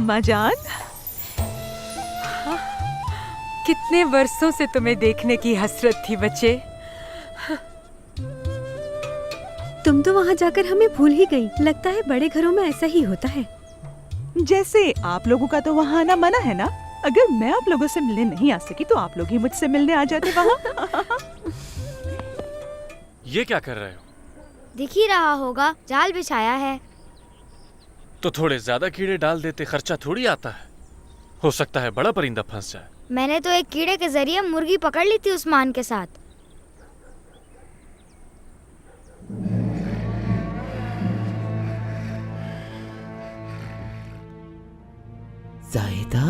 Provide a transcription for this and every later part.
अम्मा जान। कितने वर्षों से तुम्हें देखने की हसरत थी बच्चे। तुम तो वहाँ जाकर हमें भूल ही गई। लगता है बड़े घरों में ऐसा ही होता है। जैसे आप लोगों का तो वहाँ आना मना है ना। अगर मैं आप लोगों से मिलने नहीं आ सकी तो आप लोग ही मुझसे मिलने आ जाते वहाँ। ये क्या कर रहे हो? दिख ही रहा होगा, जाल बिछाया है। तो थोड़े ज्यादा कीड़े डाल देते, खर्चा थोड़ी आता है। हो सकता है बड़ा परिंदा फंस जाए। मैंने तो एक कीड़े के जरिए मुर्गी पकड़ ली थी उस्मान के साथ। ज़ाहिदा,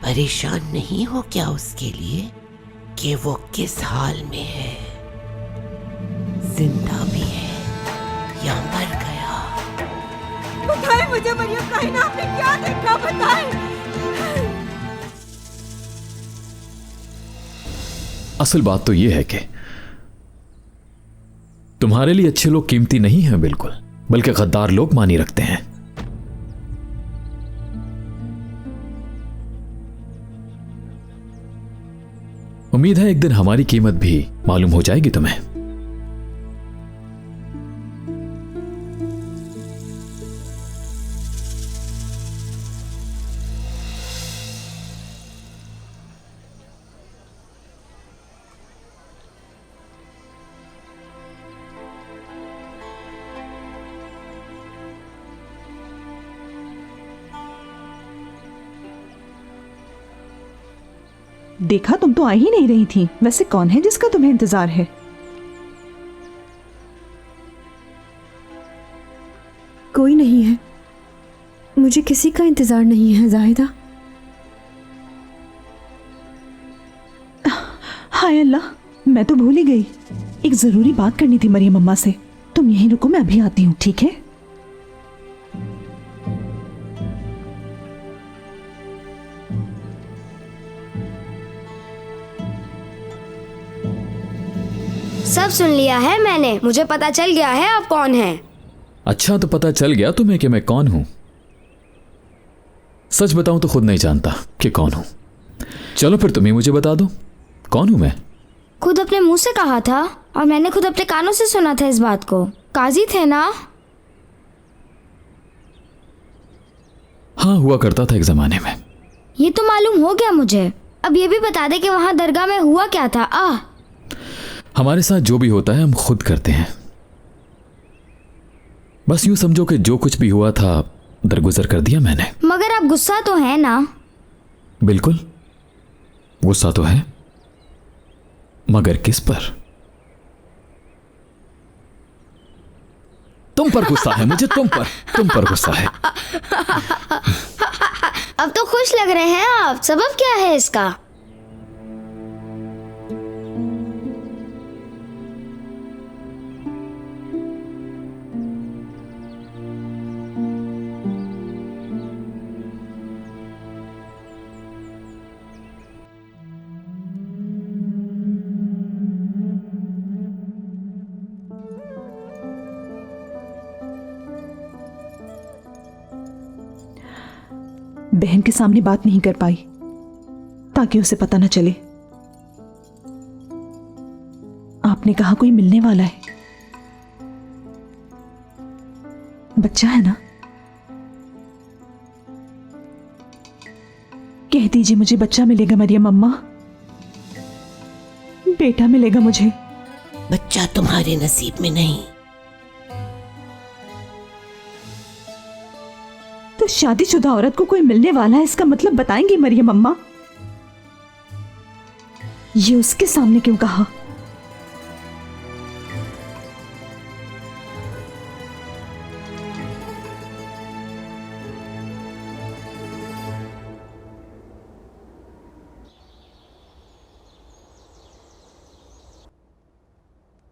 परेशान नहीं हो क्या उसके लिए कि वो किस हाल में है? जिंदा भी है या मर गया? बताएं मुझे मरियम काइना, आपने क्या देखा? बताएं। असल बात तो यह है कि तुम्हारे लिए अच्छे लोग कीमती नहीं हैं बिल्कुल, बल्कि गद्दार लोग मानी रखते हैं। उम्मीद है एक दिन हमारी कीमत भी मालूम हो जाएगी तुम्हें। देखा, तुम तो आ ही नहीं रही थी। वैसे कौन है जिसका तुम्हें इंतजार है? कोई नहीं है, मुझे किसी का इंतजार नहीं है ज़ाहिदा। हाय अल्लाह, मैं तो भूल ही गई। एक जरूरी बात करनी थी मरियम अम्मा से। तुम यहीं रुको, मैं अभी आती हूँ, ठीक है? सब सुन लिया है मैंने, मुझे पता चल गया है आप कौन हैं। अच्छा, तो पता चल गया तुम्हें कि मैं कौन हूं? सच बताऊं तो खुद नहीं जानता कि कौन हूं। चलो फिर तुम ही मुझे बता दो, कौन हूं मैं? खुद अपने मुंह से कहा था और मैंने खुद अपने कानों से सुना था इस बात को। काजी थे ना? हाँ, हुआ करता था एक जमाने में। ये तो मालूम हो गया मुझे। अब ये भी बता दे कि वहाँ दरगाह में हुआ क्या था। हमारे साथ जो भी होता है हम खुद करते हैं। बस यूं समझो कि जो कुछ भी हुआ था दरगुजर कर दिया मैंने। मगर आप गुस्सा तो है ना? बिल्कुल गुस्सा तो है, मगर किस पर? तुम पर गुस्सा है मुझे, तुम पर गुस्सा है। अब तो खुश लग रहे हैं आप, सबब क्या है इसका? बहन के सामने बात नहीं कर पाई ताकि उसे पता न चले। आपने कहा कोई मिलने वाला है। बच्चा है ना? कह दीजिए मुझे बच्चा मिलेगा मरियम अम्मा, बेटा मिलेगा मुझे। बच्चा तुम्हारे नसीब में नहीं तो शादीशुदा औरत को कोई मिलने वाला है, इसका मतलब बताएंगी मरियम अम्मा? ये उसके सामने क्यों कहा?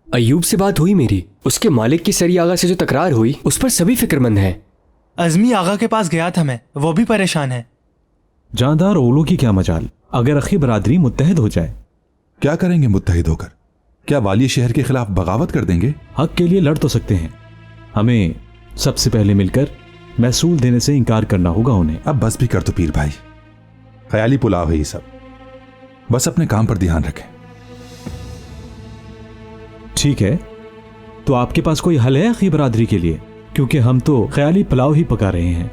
अयूब से बात हुई मेरी। उसके मालिक की सरी आगा से जो तकरार हुई उस पर सभी फिक्रमंद हैं। अज़मी आगा के पास गया था मैं, वो भी परेशान है। जानदार ओलों की क्या मजाल अगर अखी बरादरी मुत्तहद हो जाए। क्या करेंगे मुत्तहिद होकर? क्या वाली शहर के खिलाफ बगावत कर देंगे? हक के लिए लड़ तो सकते हैं, हमें सबसे पहले मिलकर महसूल देने से इनकार करना होगा उन्हें। अब बस भी कर तो पीर भाई, ख्याली पुलाव है ये सब, बस अपने काम पर ध्यान रखें। ठीक है, तो आपके पास कोई हल है अखी बरादरी के लिए? क्योंकि हम तो ख्याली पुलाव ही पका रहे हैं।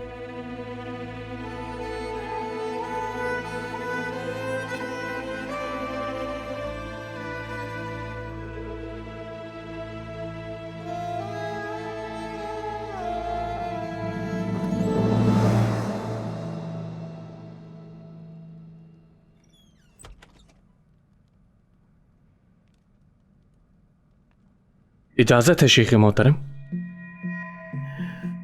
इजाजत है शेख मोहतरम।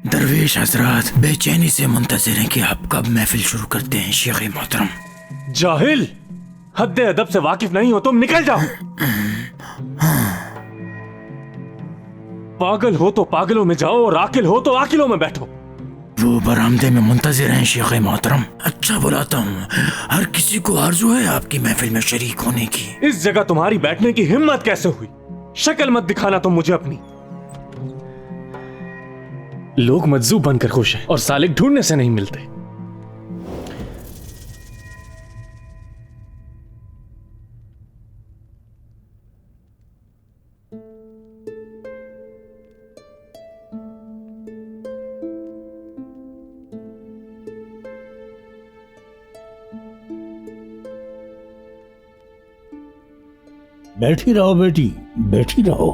दरवेश हजरात बेचैनी से मुंतजिर हैं कि आप कब महफिल शुरू करते हैं शेख मोहतरम। जाहिल, हद अदब से वाकिफ नहीं हो तुम, निकल जाओ। पागल हो तो पागलों में जाओ और आकिल हो तो आकिलों में बैठो। वो बरामदे में मुंतजिर हैं शेख मोहतरम। अच्छा बुलाता हूँ, हर किसी को आरजू है आपकी महफिल में शरीक होने की। इस जगह तुम्हारी बैठने की हिम्मत कैसे हुई? शक्ल मत दिखाना तुम मुझे अपनी। लोग मजजूब बनकर खुश हैं और सालिक ढूंढने से नहीं मिलते। बैठी रहो बेटी, बैठी रहो।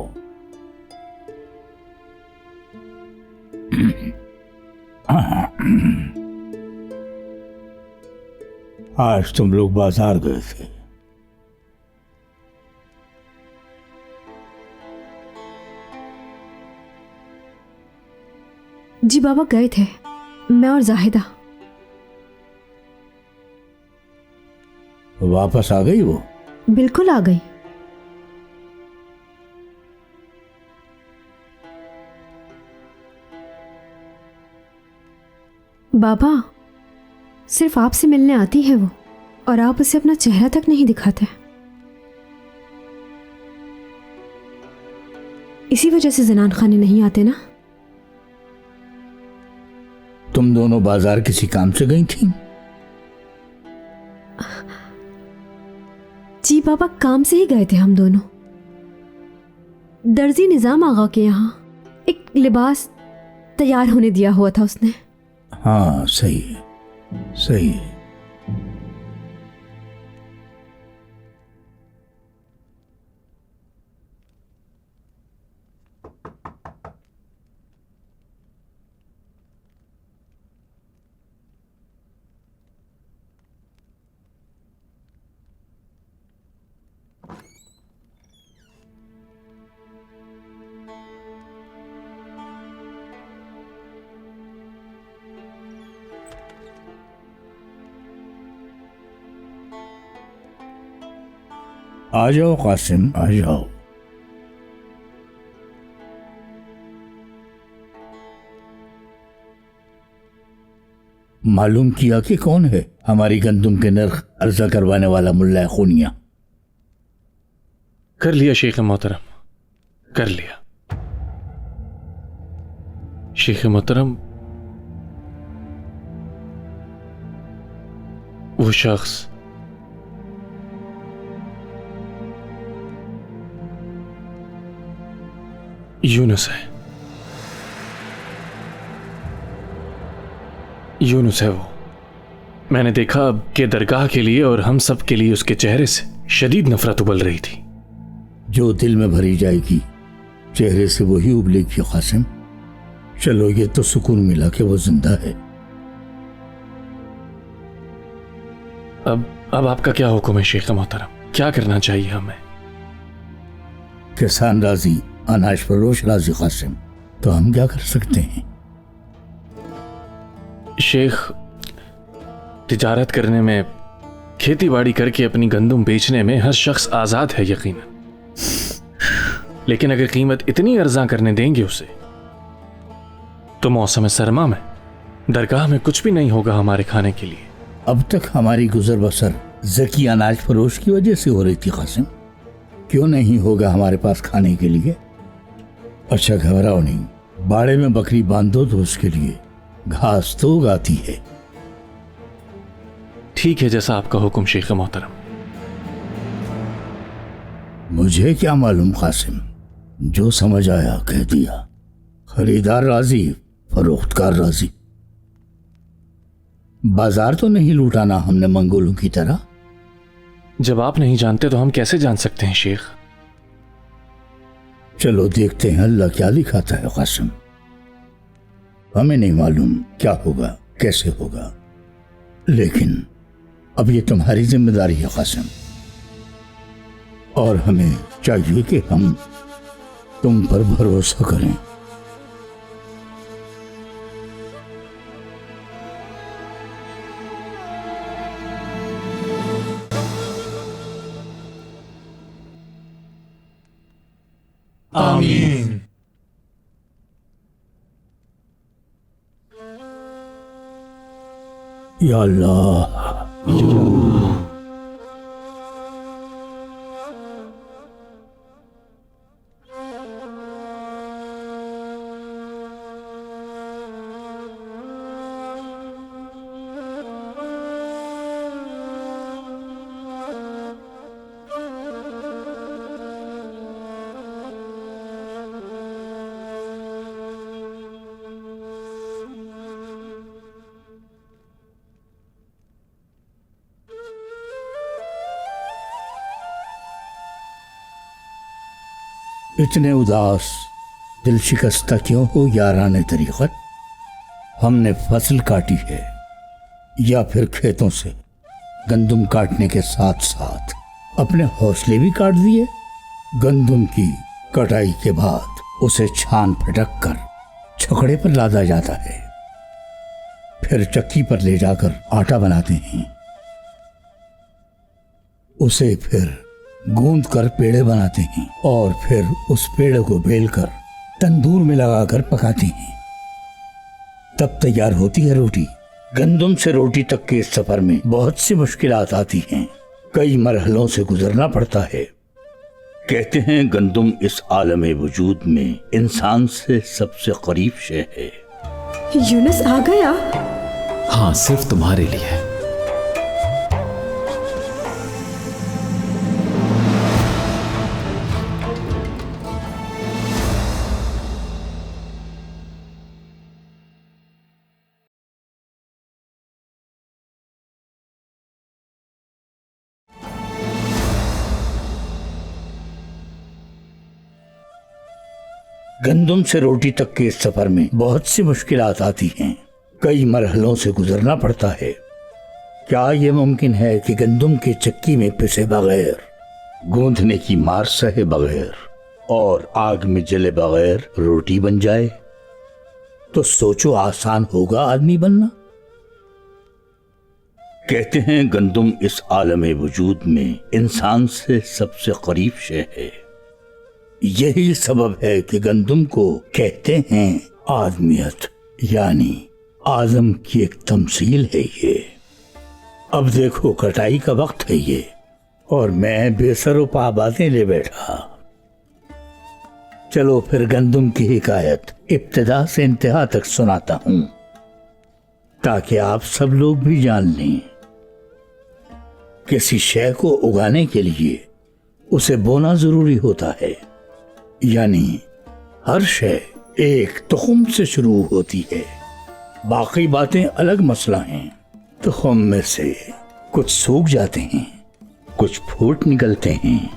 आज तुम लोग बाजार गए थे। जी बाबा गए थे, मैं और जाहिदा। वापस आ गई वो? बिल्कुल आ गई। बाबा सिर्फ आपसे मिलने आती है वो, और आप उसे अपना चेहरा तक नहीं दिखाते। इसी वजह से जनान खाने नहीं आते ना। तुम दोनों बाजार किसी काम से गई थी? जी बाबा काम से ही गए थे हम दोनों। दर्जी निजाम आगा के यहाँ एक लिबास तैयार होने दिया हुआ था उसने। हाँ सही है, सही है। आ जाओ कासिम, आ जाओ। मालूम किया कि कौन है हमारी गंदुम के नर्ख अर्जा करवाने वाला मुल्ला खूनिया? कर लिया शेख मोहतरम, कर लिया। शेख मोहतरम, वो शख्स यूनुस है। यूनुस है वो। मैंने देखा कि दरगाह के लिए और हम सब के लिए उसके चेहरे से शदीद नफरत उबल रही थी। जो दिल में भरी जाएगी चेहरे से वही उबलेगी कासिम। चलो ये तो सुकून मिला कि वो जिंदा है। अब आपका क्या हुक्म है शेख मोहतरम? क्या करना चाहिए हमें? किसान राजी, अनाज फरोश राजी कासिम, तो हम क्या कर सकते हैं? शेख, तिजारत करने में, खेती बाड़ी करके अपनी गंदुम बेचने में हर शख्स आज़ाद है यकीनन, लेकिन अगर कीमत इतनी अर्जा करने देंगे उसे तो मौसम सरमा में दरगाह में कुछ भी नहीं होगा हमारे खाने के लिए। अब तक हमारी गुजर बसर ज़की अनाज फरोश की वजह से हो रही थी कासिम, क्यों नहीं होगा हमारे पास खाने के लिए? अच्छा घबराओ नहीं, बाड़े में बकरी बांधो तो उसके लिए घास तो उगाती है। ठीक है, जैसा आपका हुक्म शेख मोहतरम। मुझे क्या मालूम कासिम, जो समझ आया कह दिया। खरीदार राजी, फरोख्तकार राजी। बाजार तो नहीं लूटाना हमने मंगोलों की तरह। जब आप नहीं जानते तो हम कैसे जान सकते हैं शेख? चलो देखते हैं अल्लाह क्या दिखाता है कासिम। हमें नहीं मालूम क्या होगा, कैसे होगा, लेकिन अब ये तुम्हारी जिम्मेदारी है कासिम, और हमें चाहिए कि हम तुम पर भरोसा करें। आमीन। या अल्लाह। इतने उदास दिल शिकस्ता क्यों हो याराने तरीक़त? हमने फसल काटी है या फिर खेतों से गंदुम काटने के साथ साथ अपने हौसले भी काट दिए। गंदुम की कटाई के बाद उसे छान फटक कर छकड़े पर लादा जाता है, फिर चक्की पर ले जाकर आटा बनाते हैं, उसे फिर गूंद कर पेड़े बनाते हैं और फिर उस पेड़े को बेलकर तंदूर में लगाकर पकाते हैं, तब तैयार होती है रोटी। गंदुम से रोटी तक के इस सफर में बहुत सी मुश्किलात आती हैं, कई मरहलों से गुजरना पड़ता है। कहते हैं गंदुम इस आलमे वजूद में इंसान से सबसे करीब शे है। यूनुस आ गया? हाँ, सिर्फ तुम्हारे लिए। गंदुम से रोटी तक के इस सफर में बहुत सी मुश्किलात आती हैं, कई मरहलों से गुजरना पड़ता है। क्या ये मुमकिन है कि गंदुम की चक्की में पिसे बगैर, गूंथने की मार सहे बगैर और आग में जले बगैर रोटी बन जाए? तो सोचो आसान होगा आदमी बनना? कहते हैं गंदुम इस आलमे वजूद में इंसान से सबसे करीब शे है। यही सबब है कि गंदुम को कहते हैं आदमियत, यानी आदम की एक तमसील है ये। अब देखो कटाई का वक्त है ये, और मैं बेसरोपा बातें ले बैठा। चलो फिर गंदुम की हिकायत इब्तिदा से इंतहा तक सुनाता हूं, ताकि आप सब लोग भी जान लें। किसी शय को उगाने के लिए उसे बोना जरूरी होता है, यानी हर शय एक तुखम से शुरू होती है। बाकी बातें अलग मसला हैं। तुखम में से कुछ सूख जाते हैं, कुछ फूट निकलते हैं,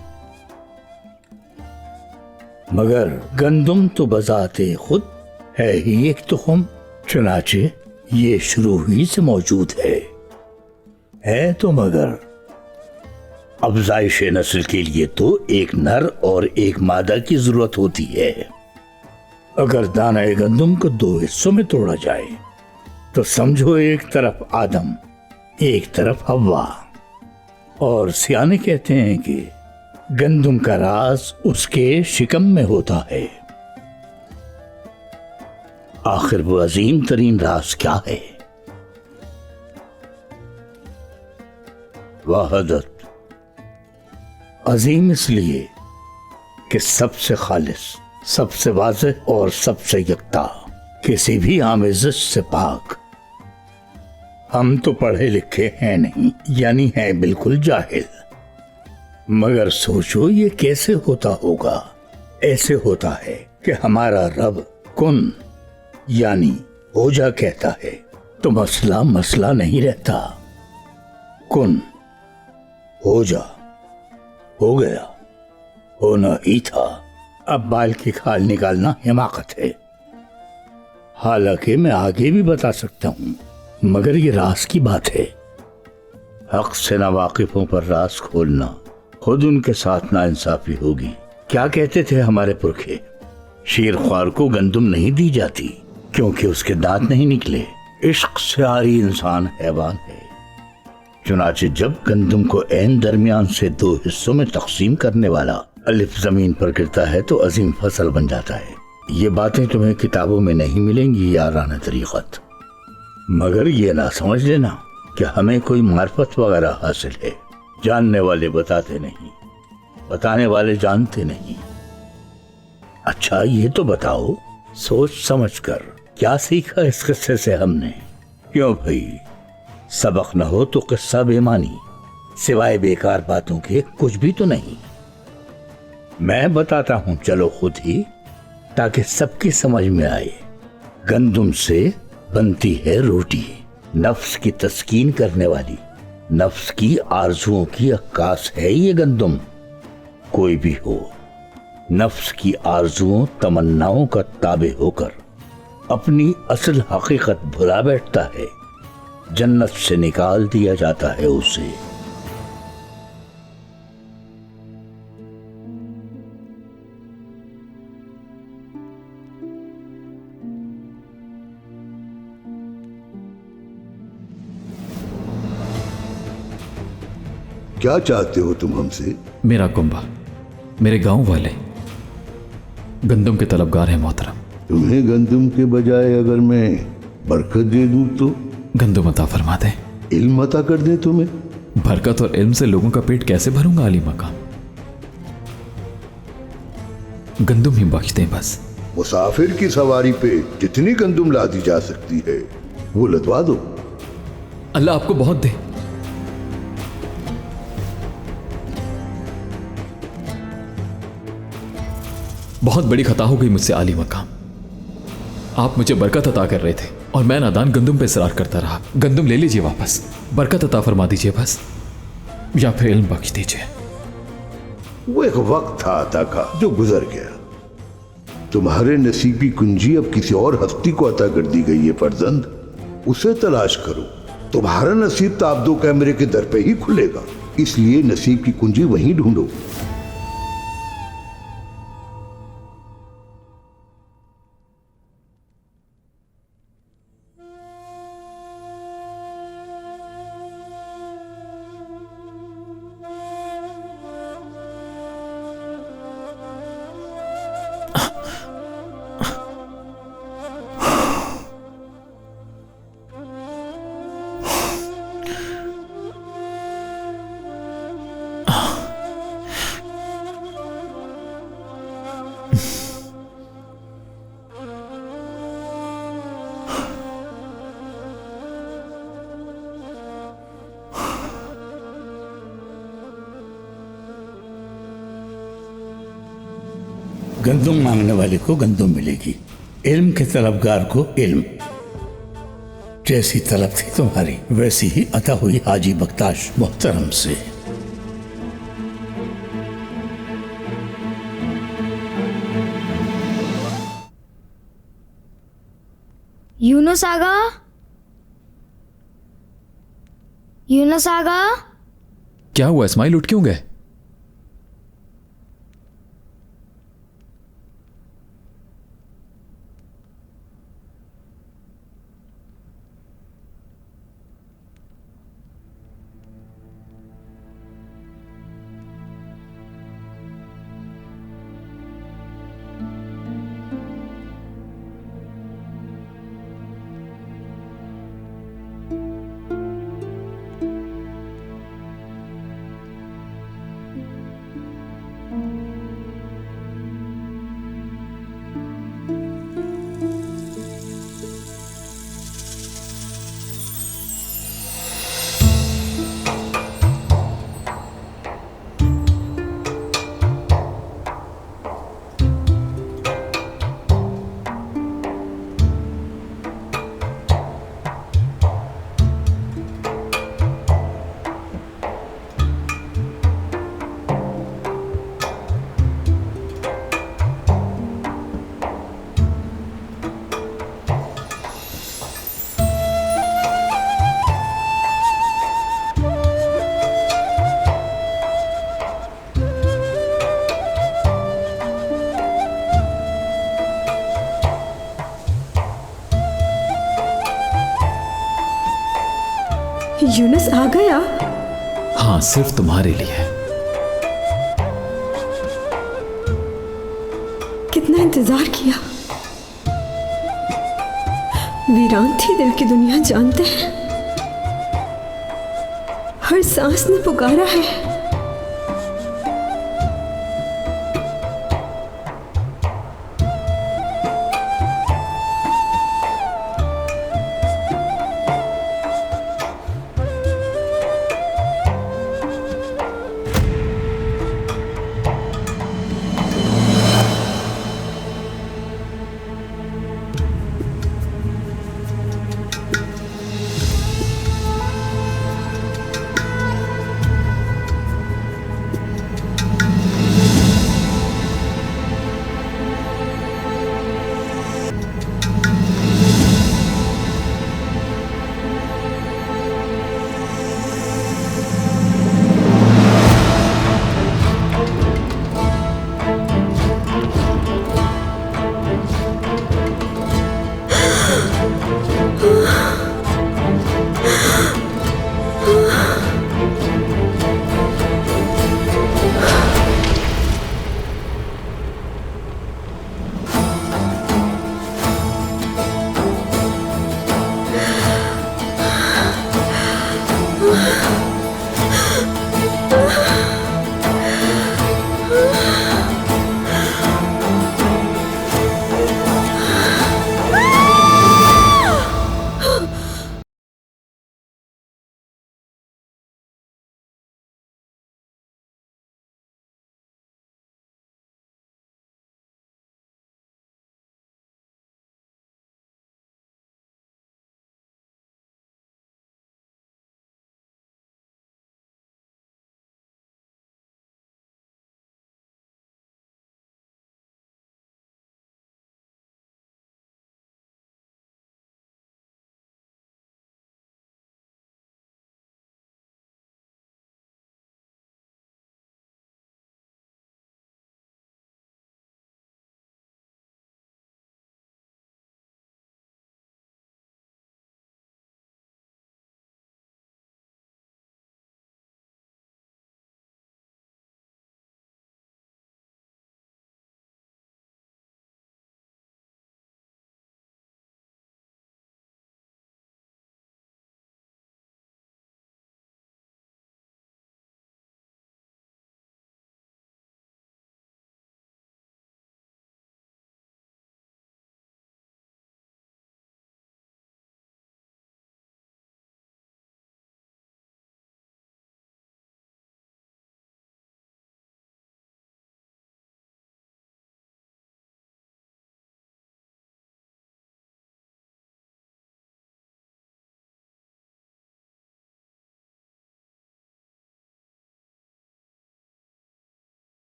मगर गंदुम तो बजाते खुद है ही एक तुखम। चुनाचे ये शुरू ही से मौजूद है तो मगर अफजाइश नस्ल के लिए तो एक नर और एक मादा की जरूरत होती है। अगर दाना गंदुम को दो हिस्सों में तोड़ा जाए तो समझो एक तरफ आदम, एक तरफ हव्वा। और सियाने कहते हैं कि गंदुम का राज उसके शिकम में होता है। आखिर वो अजीम तरीन राज क्या है? वहदत। अजीम इसलिए कि सबसे खालिस, सबसे वाज़ेह और सबसे यकता। किसी भी आमेज़श से पाक। हम तो पढ़े लिखे हैं नहीं, यानी हैं बिल्कुल जाहिल। मगर सोचो ये कैसे होता होगा। ऐसे होता है कि हमारा रब कुन यानी हो जा कहता है तो मसला मसला नहीं रहता। कुन हो जा, हो गया, होना ही था। अब बाल की खाल निकालना हिमाकत है। हालांकि मैं आगे भी बता सकता हूं, मगर ये राज की बात है। हक से नावाकिफों पर राज खोलना खुद उनके साथ नाइंसाफी होगी। क्या कहते थे हमारे पुरखे, शेरख्वार को गंदुम नहीं दी जाती क्योंकि उसके दांत नहीं निकले। इश्क से आरी इंसान हैवान है। चुनाचे जब गंदुम को ऐन दरमियान से 2 हिस्सों में तकसीम करने वाला अलिफ जमीन पर गिरता है तो अजीम फसल बन जाता है। ये बातें तुम्हें किताबों में नहीं मिलेंगी याराना तरीक़त, मगर ये ना समझ लेना कि हमें कोई मार्फत वगैरह हासिल है। जानने वाले बताते नहीं, बताने वाले जानते नहीं। अच्छा ये तो बताओ, सोच समझ कर क्या सीखा इस किस्से से हमने? क्यों भाई, सबक न हो तो किस्सा बेमानी, सिवाय बेकार बातों के कुछ भी तो नहीं। मैं बताता हूं, चलो खुद ही, ताकि सबकी समझ में आए। गंदुम से बनती है रोटी, नफ्स की तस्कीन करने वाली, नफ्स की आरजुओं की अक्कास है ये गंदुम। कोई भी हो, नफ्स की आरजुओं तमन्नाओं का ताबे होकर अपनी असल हकीकत भुला बैठता है। जन्नत से निकाल दिया जाता है उसे। क्या चाहते हो तुम हमसे? मेरा कुंभा, मेरे गांव वाले गंदम के तलबगार हैं मोहतरम। तुम्हें गंदम के बजाय अगर मैं बरकत दे दूं तो? गंदम अता फरमा दे। इल्म अता कर दे तुम्हें? बरकत और इल्म से लोगों का पेट कैसे भरूंगा अली मकाम। गंदम ही बख्श दें बस। मुसाफिर की सवारी पे जितनी गंदम लादी जा सकती है वो लदवा दो। अल्लाह आपको बहुत दे। बहुत बड़ी खता हो गई मुझसे आली मकाम। आप मुझे बरकत अता कर रहे थे और मैं नादान गंदुम पे इसरार करता रहा। गंदुम ले लीजिए वापस, बरकत अता फरमा दीजिए बस, या फिर इल्म बख्श दीजिए। वो एक वक्त था अता का जो गुजर गया। तुम्हारे नसीब की कुंजी अब किसी और हस्ती को अता कर दी गई है फर्जंद, उसे तलाश करो। तुम्हारा नसीब तो आप 2 कैमरे के दर पे ही खुलेगा, इसलिए नसीब की कुंजी वहीं ढूंढो। गंदुम मांगने वाले को गंदुम मिलेगी, इल्म के तलबगार को इल्म। जैसी तलब थी तुम्हारी वैसी ही अता हुई हाजी बख्ताश मोहतरम से। यूनुस आगा, यूनुस आगा। क्या हुआ, इस्माइल उठ क्यों गए? यूनुस आ गया? हाँ, सिर्फ तुम्हारे लिए। कितना इंतजार किया। वीरान थी दिल की दुनिया, जानते हैं। हर सांस ने पुकारा है।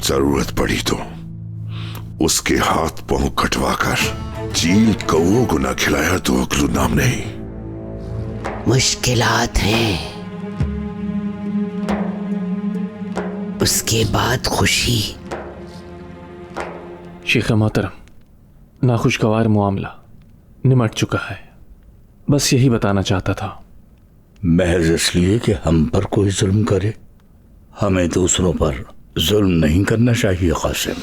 जरूरत पड़ी तो उसके हाथ पांव कटवाकर चील कौओं को न खिलाया तो अक्लू नाम नहीं। मुश्किलात हैं, उसके बाद खुशी। शेख मोहतरम, नाखुशगवार मामला निमट चुका है, बस यही बताना चाहता था। महज इसलिए कि हम पर कोई जुल्म करे, हमें दूसरों पर जुल्म नहीं करना चाहिए कासिम।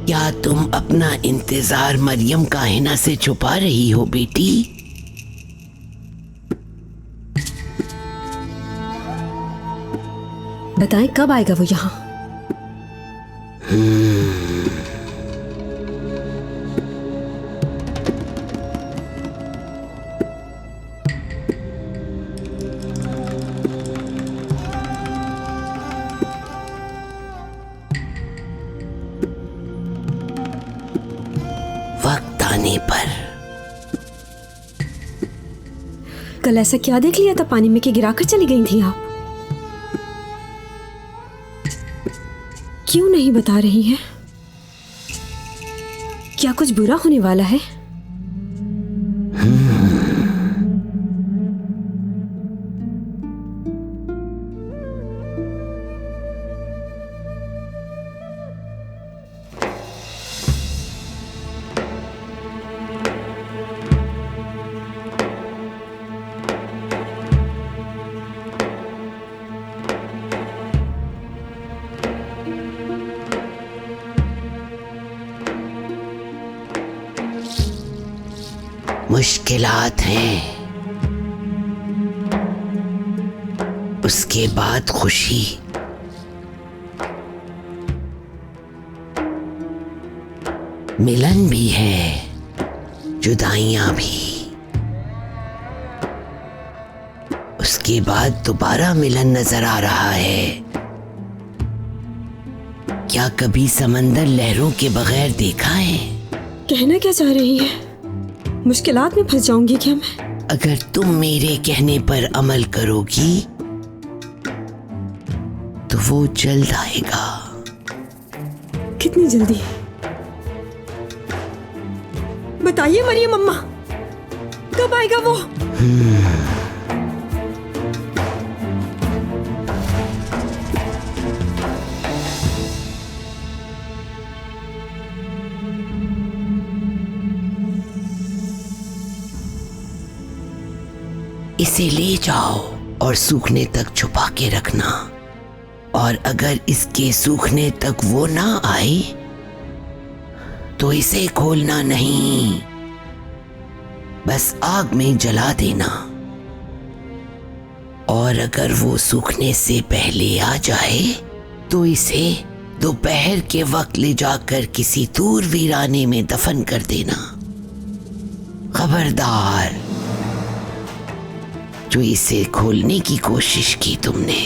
क्या तुम अपना इंतजार मरियम का हिना से छुपा रही हो बेटी? बताएं कब आएगा वो यहाँ? वक्त आने पर। कल ऐसा क्या देख लिया था पानी में कि गिराकर चली गई थी आप? क्यों नहीं बता रही हैं? क्या कुछ बुरा होने वाला है? मुश्किलात हैं, उसके बाद खुशी। मिलन भी है, जुदाइयां भी। उसके बाद दोबारा मिलन नजर आ रहा है। क्या कभी समंदर लहरों के बगैर देखा है? कहना क्या चाह रही है? मुश्किलात में फंस जाऊंगी क्या मैं? अगर तुम मेरे कहने पर अमल करोगी तो वो जल्द आएगा। कितनी जल्दी? बताइए मरियम अम्मा, कब आएगा वो? इसे ले जाओ और सूखने तक छुपा के रखना, और अगर इसके सूखने तक वो ना आए तो इसे खोलना नहीं, बस आग में जला देना। और अगर वो सूखने से पहले आ जाए तो इसे दोपहर के वक्त ले जाकर किसी दूर वीराने में दफन कर देना। खबरदार, जो इसे खोलने की कोशिश की तुमने।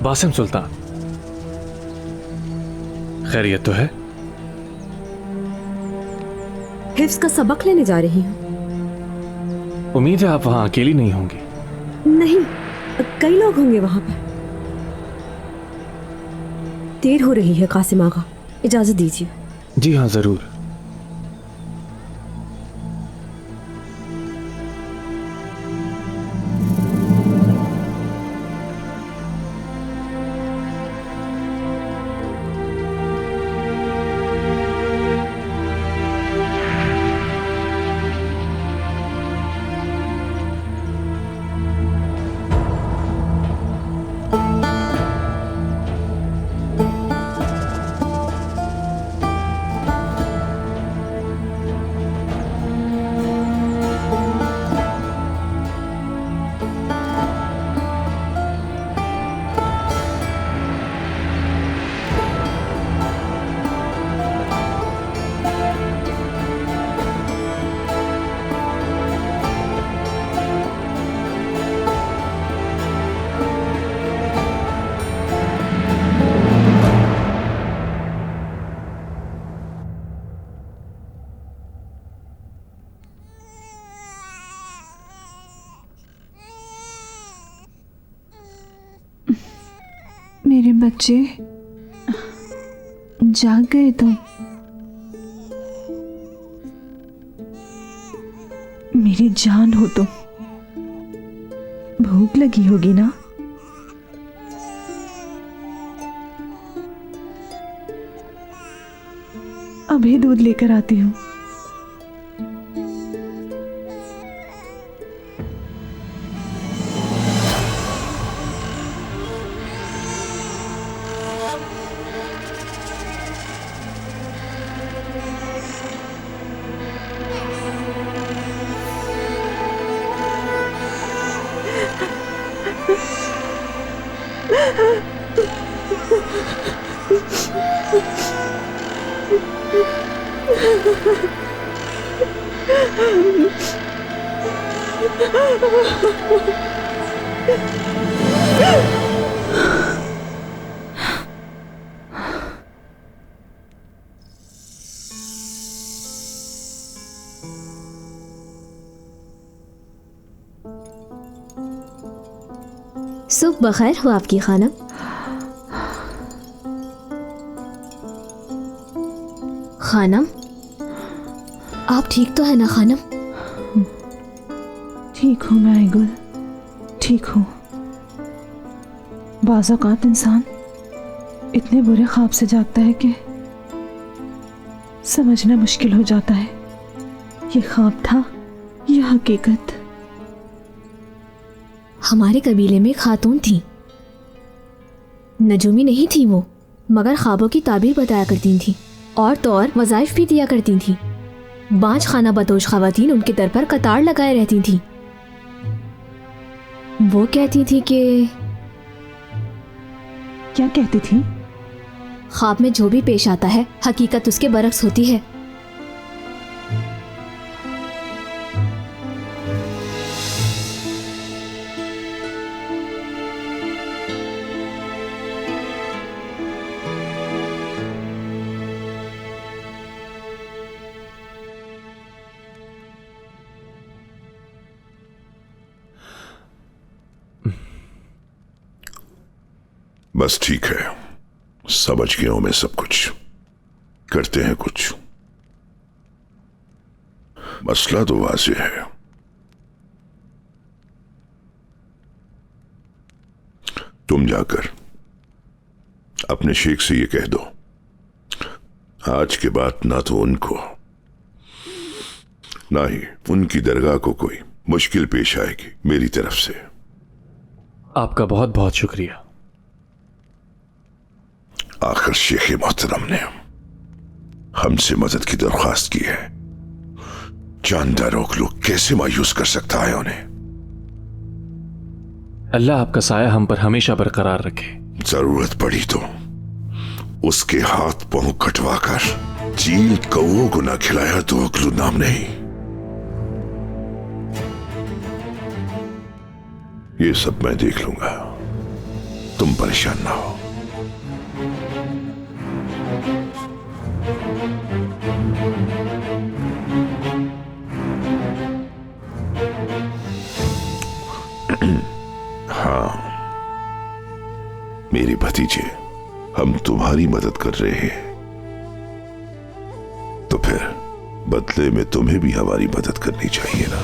बासिम सुल्तान, खैरियत तो है? हिफ्ज का सबक लेने जा रही हूँ। उम्मीद है आप वहां अकेली नहीं होंगी। नहीं, कई लोग होंगे वहां पर। देर हो रही है कासिम आगा, इजाजत दीजिए। जी हाँ, जरूर। बच्चे, जाग गए तुम? मेरी जान हो तुम। भूख लगी होगी ना? अभी दूध लेकर आती हूँ। सुबह बखैर हो आपकी खानम। खानम, आप ठीक तो है ना खानम? ठीक हूँ मैं आईगुल, ठीक हूँ। बाज़ औक़ात इंसान इतने बुरे ख्वाब से जागता है कि समझना मुश्किल हो जाता है ये ख्वाब था या हकीकत। हमारे कबीले में खातून थी, नजूमी नहीं थी वो, मगर ख्वाबों की ताबीर बताया करती थी और तो और वज़ाइफ भी दिया करती थी। बांझ खाना बदोश ख़वातीन उनके दर पर कतार लगाए रहती थी। वो कहती थी कि क्या कहती थी? ख्वाब में जो भी पेश आता है हकीकत उसके बरक्स होती है। बस ठीक है, समझ गया हूं मैं सब कुछ। करते हैं कुछ। मसला तो वाज़ेह है। तुम जाकर अपने शेख से ये कह दो, आज के बाद ना तो उनको ना ही उनकी दरगाह को कोई मुश्किल पेश आएगी मेरी तरफ से। आपका बहुत बहुत शुक्रिया। आखिर शेख मोहतरम ने हमसे मदद की दरख्वास्त की है। जानदारों को लोग कैसे मायूस कर सकता है उन्हें। अल्लाह आपका साया हम पर हमेशा बरकरार रखे। जरूरत पड़ी तो उसके हाथ पांव कटवाकर चील कौओं को ना खिलाया तो अक्लू नाम नहीं। ये सब मैं देख लूंगा, तुम परेशान ना हो। हाँ मेरे भतीजे, हम तुम्हारी मदद कर रहे हैं तो फिर बदले में तुम्हें भी हमारी मदद करनी चाहिए ना।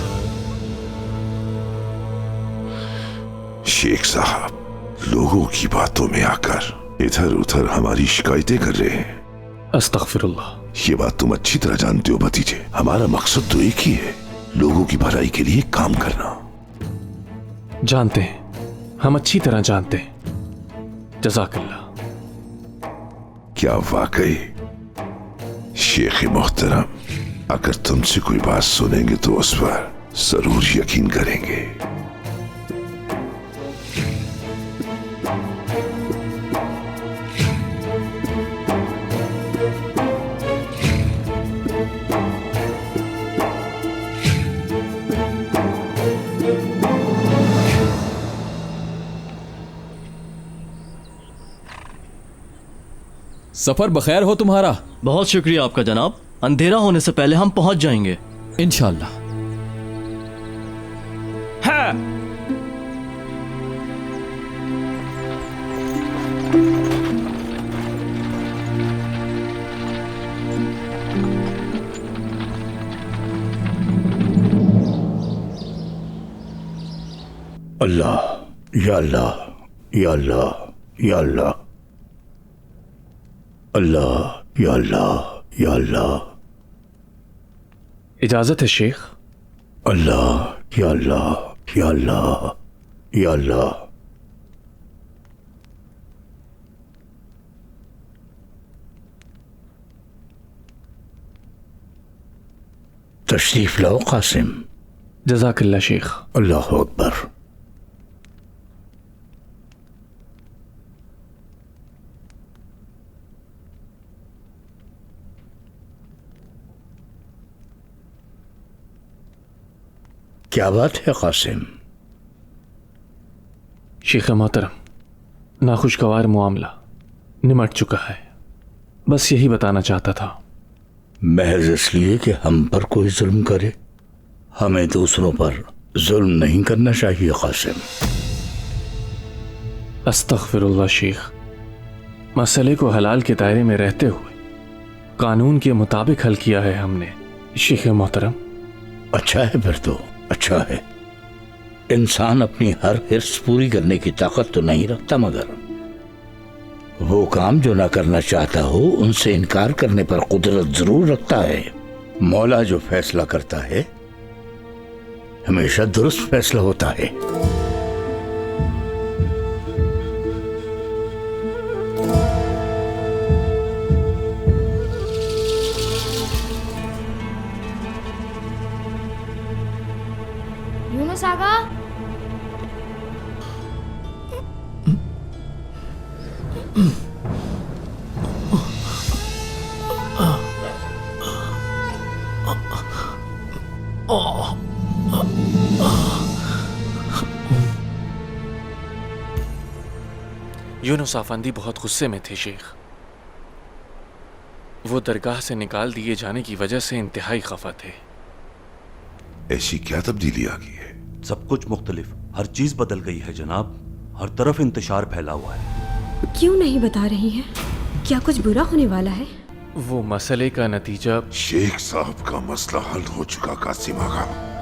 शेख साहब लोगों की बातों में आकर इधर उधर हमारी शिकायतें कर रहे हैं। अस्तगफिरुल्लाह। ये बात तुम अच्छी तरह जानते हो भतीजे। हमारा मकसद तो एक ही है, लोगों की भलाई के लिए काम करना। जानते हैं, हम अच्छी तरह जानते हैं। जज़ाकल्लाह। क्या वाकई शेख मोहतरम अगर तुमसे कोई बात सुनेंगे तो उस पर जरूर यकीन करेंगे। सफर बखैर हो तुम्हारा। बहुत शुक्रिया आपका जनाब। अंधेरा होने से पहले हम पहुंच जाएंगे इंशाल्लाह। हाँ। अल्लाह, या अल्लाह, या अल्लाह, या अल्लाह, अल्लाह, या अल्लाह, या अल्लाह। इजाजत है शेख। अल्लाह, या अल्लाह, या अल्लाह, या अल्लाह। तशरीफ लाओ कासिम। जज़ाकल्लाह शेख। अल्लाह अकबर। क्या बात है कासिम? शेख मोहतरम, नाखुशगवार मामला निमट चुका है, बस यही बताना चाहता था। महज इसलिए कि हम पर कोई जुल्म करे? हमें दूसरों पर जुल्म नहीं करना चाहिए कासिम। अस्तगफिरुल्लाह शेख, मसले को हलाल के दायरे में रहते हुए कानून के मुताबिक हल किया है हमने शेख मोहतरम। अच्छा है, फिर तो अच्छा है। इंसान अपनी हर हिर्स पूरी करने की ताकत तो नहीं रखता, मगर वो काम जो ना करना चाहता हो उनसे इनकार करने पर कुदरत जरूर रखता है। मौला जो फैसला करता है हमेशा दुरुस्त फैसला होता है। यूनुस आगा, यूनुस आफंदी बहुत गुस्से में थे शेख। वो दरगाह से निकाल दिए जाने की वजह से इंतहाई खफा थे। ऐसी क्या तब्दीली आ गई है? सब कुछ मुख्तलिफ, हर चीज बदल गई है जनाब। हर तरफ इंतशार फैला हुआ है। क्यों नहीं बता रही है? क्या कुछ बुरा होने वाला है? वो मसले का नतीजा शेख साहब का मसला हल हो चुका कासिम आगा।